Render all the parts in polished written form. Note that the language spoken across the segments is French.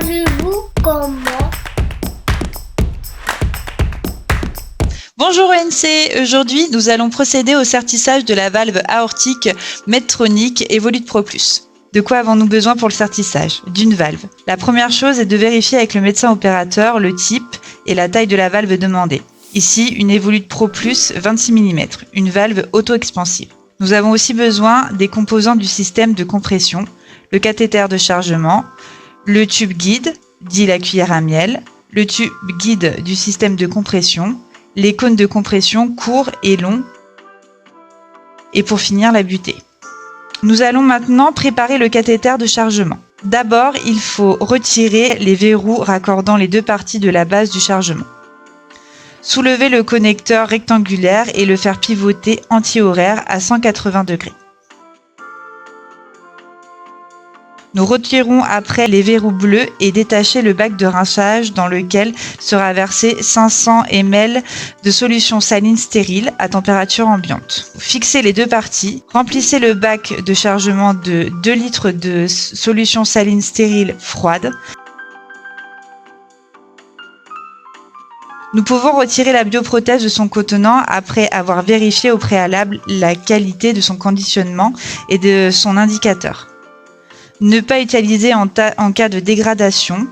Savez-vous comment? Bonjour ENC, aujourd'hui nous allons procéder au sertissage de la valve aortique Medtronic Evolute Pro Plus. De quoi avons-nous besoin pour le sertissage? D'une valve. La première chose est de vérifier avec le médecin opérateur le type et la taille de la valve demandée. Ici, une Evolute Pro Plus 26 mm, une valve auto-expansive. Nous avons aussi besoin des composants du système de compression, le cathéter de chargement, le tube guide, dit la cuillère à miel, le tube guide du système de compression, les cônes de compression courts et longs, et pour finir la butée. Nous allons maintenant préparer le cathéter de chargement. D'abord, il faut retirer les verrous raccordant les deux parties de la base du chargement. Soulever le connecteur rectangulaire et le faire pivoter anti-horaire à 180 degrés. Nous retirons après les verrous bleus et détacher le bac de rinçage dans lequel sera versé 500 ml de solution saline stérile à température ambiante. Fixez les deux parties, remplissez le bac de chargement de 2 litres de solution saline stérile froide. Nous pouvons retirer la bioprothèse de son contenant après avoir vérifié au préalable la qualité de son conditionnement et de son indicateur. Ne pas utiliser en cas de dégradation.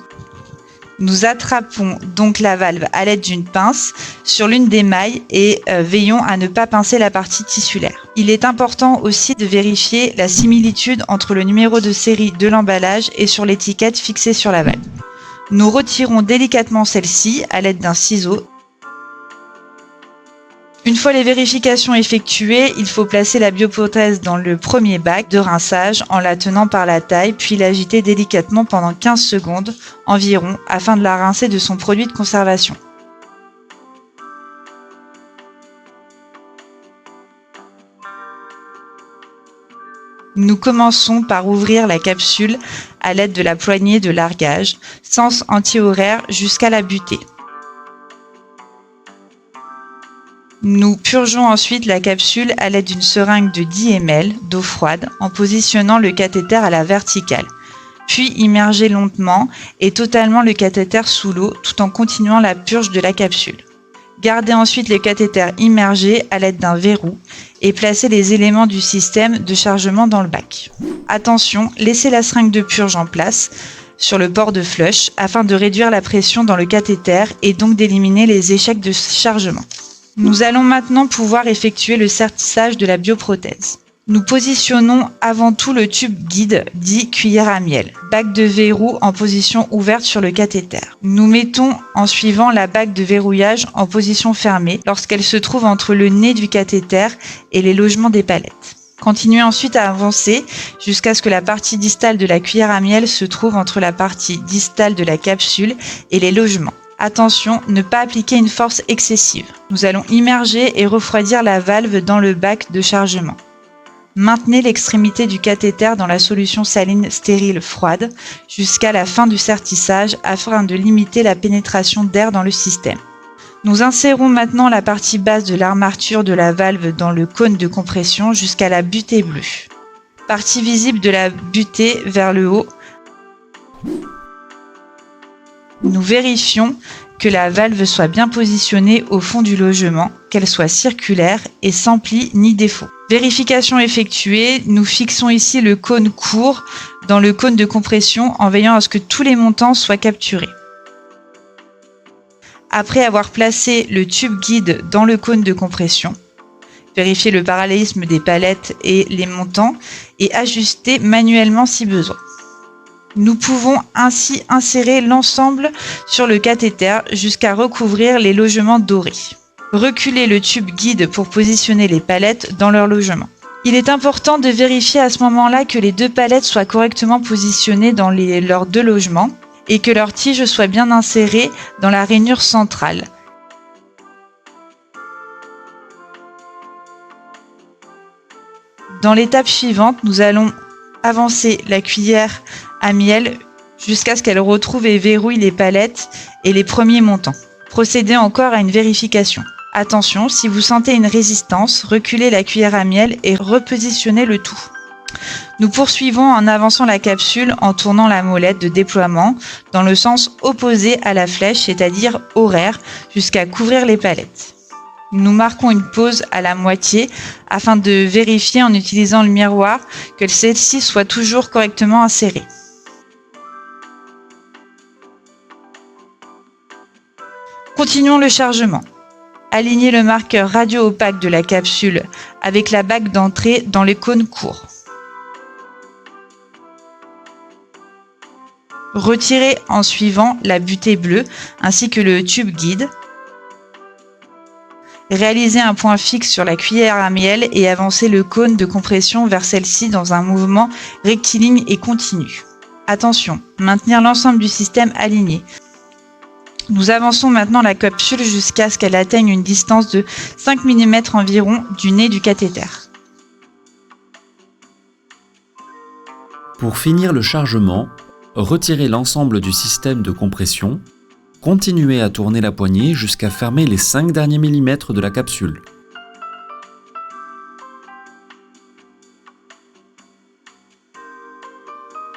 Nous attrapons donc la valve à l'aide d'une pince sur l'une des mailles et veillons à ne pas pincer la partie tissulaire. Il est important aussi de vérifier la similitude entre le numéro de série de l'emballage et sur l'étiquette fixée sur la valve. Nous retirons délicatement celle-ci à l'aide d'un ciseau. Une fois les vérifications effectuées, il faut placer la bioprothèse dans le premier bac de rinçage en la tenant par la taille, puis l'agiter délicatement pendant 15 secondes environ afin de la rincer de son produit de conservation. Nous commençons par ouvrir la capsule à l'aide de la poignée de largage, sens anti-horaire jusqu'à la butée. Nous purgeons ensuite la capsule à l'aide d'une seringue de 10 ml d'eau froide en positionnant le cathéter à la verticale, puis immergez lentement et totalement le cathéter sous l'eau tout en continuant la purge de la capsule. Gardez ensuite le cathéter immergé à l'aide d'un verrou et placez les éléments du système de chargement dans le bac. Attention, laissez la seringue de purge en place sur le port de flush afin de réduire la pression dans le cathéter et donc d'éliminer les échecs de chargement. Nous allons maintenant pouvoir effectuer le sertissage de la bioprothèse. Nous positionnons avant tout le tube guide, dit cuillère à miel, bac de verrou en position ouverte sur le cathéter. Nous mettons en suivant la bac de verrouillage en position fermée lorsqu'elle se trouve entre le nez du cathéter et les logements des palettes. Continuez ensuite à avancer jusqu'à ce que la partie distale de la cuillère à miel se trouve entre la partie distale de la capsule et les logements. Attention, ne pas appliquer une force excessive. Nous allons immerger et refroidir la valve dans le bac de chargement. Maintenez l'extrémité du cathéter dans la solution saline stérile froide jusqu'à la fin du sertissage afin de limiter la pénétration d'air dans le système. Nous insérons maintenant la partie basse de l'armature de la valve dans le cône de compression jusqu'à la butée bleue. Partie visible de la butée vers le haut. Nous vérifions que la valve soit bien positionnée au fond du logement, qu'elle soit circulaire et sans plis ni défaut. Vérification effectuée, nous fixons ici le cône court dans le cône de compression en veillant à ce que tous les montants soient capturés. Après avoir placé le tube guide dans le cône de compression, vérifiez le parallélisme des palettes et les montants et ajustez manuellement si besoin. Nous pouvons ainsi insérer l'ensemble sur le cathéter jusqu'à recouvrir les logements dorés. Reculez le tube guide pour positionner les palettes dans leur logement. Il est important de vérifier à ce moment-là que les deux palettes soient correctement positionnées dans leurs deux logements et que leur tige soit bien insérée dans la rainure centrale. Dans l'étape suivante, nous allons avancer la cuillère à miel jusqu'à ce qu'elle retrouve et verrouille les palettes et les premiers montants. Procédez encore à une vérification. Attention, si vous sentez une résistance, reculez la cuillère à miel et repositionnez le tout. Nous poursuivons en avançant la capsule en tournant la molette de déploiement dans le sens opposé à la flèche, c'est-à-dire horaire, jusqu'à couvrir les palettes. Nous marquons une pause à la moitié afin de vérifier en utilisant le miroir que celle-ci soit toujours correctement insérée. Continuons le chargement. Alignez le marqueur radio-opaque de la capsule avec la bague d'entrée dans les cônes courts. Retirez en suivant la butée bleue ainsi que le tube guide. Réalisez un point fixe sur la cuillère à miel et avancez le cône de compression vers celle-ci dans un mouvement rectiligne et continu. Attention, maintenir l'ensemble du système aligné. Nous avançons maintenant la capsule jusqu'à ce qu'elle atteigne une distance de 5 mm environ du nez du cathéter. Pour finir le chargement, retirez l'ensemble du système de compression, continuez à tourner la poignée jusqu'à fermer les 5 derniers millimètres de la capsule.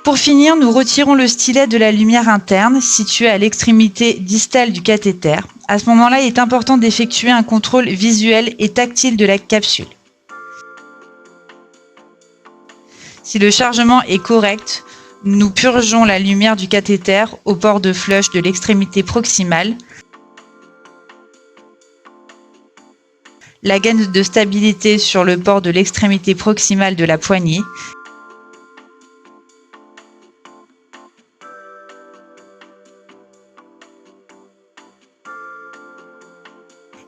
Pour finir, nous retirons le stylet de la lumière interne situé à l'extrémité distale du cathéter. À ce moment-là, il est important d'effectuer un contrôle visuel et tactile de la capsule. Si le chargement est correct, nous purgeons la lumière du cathéter au port de flush de l'extrémité proximale, la gaine de stabilité sur le port de l'extrémité proximale de la poignée,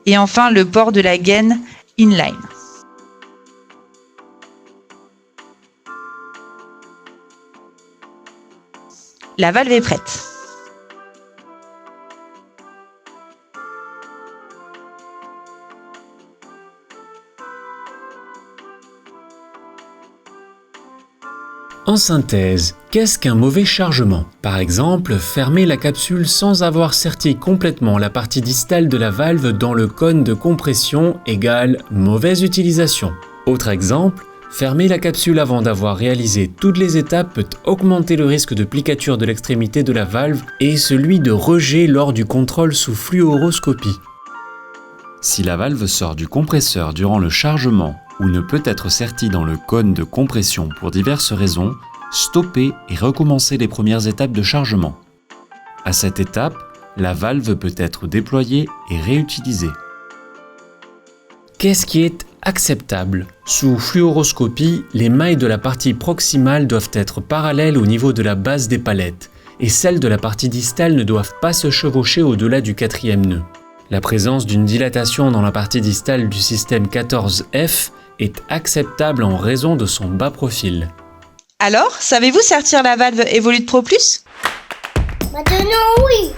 et enfin le port de la gaine inline. La valve est prête. En synthèse, qu'est-ce qu'un mauvais chargement? Par exemple, fermer la capsule sans avoir serti complètement la partie distale de la valve dans le cône de compression égale mauvaise utilisation. Autre exemple, fermer la capsule avant d'avoir réalisé toutes les étapes peut augmenter le risque de plicature de l'extrémité de la valve et celui de rejet lors du contrôle sous fluoroscopie. Si la valve sort du compresseur durant le chargement ou ne peut être sertie dans le cône de compression pour diverses raisons, stoppez et recommencez les premières étapes de chargement. À cette étape, la valve peut être déployée et réutilisée. Qu'est-ce qui est acceptable? Sous fluoroscopie, les mailles de la partie proximale doivent être parallèles au niveau de la base des palettes et celles de la partie distale ne doivent pas se chevaucher au-delà du 4e nœud. La présence d'une dilatation dans la partie distale du système 14F est acceptable en raison de son bas profil. Alors, savez-vous sertir la valve Evolute Pro Plus? Maintenant oui.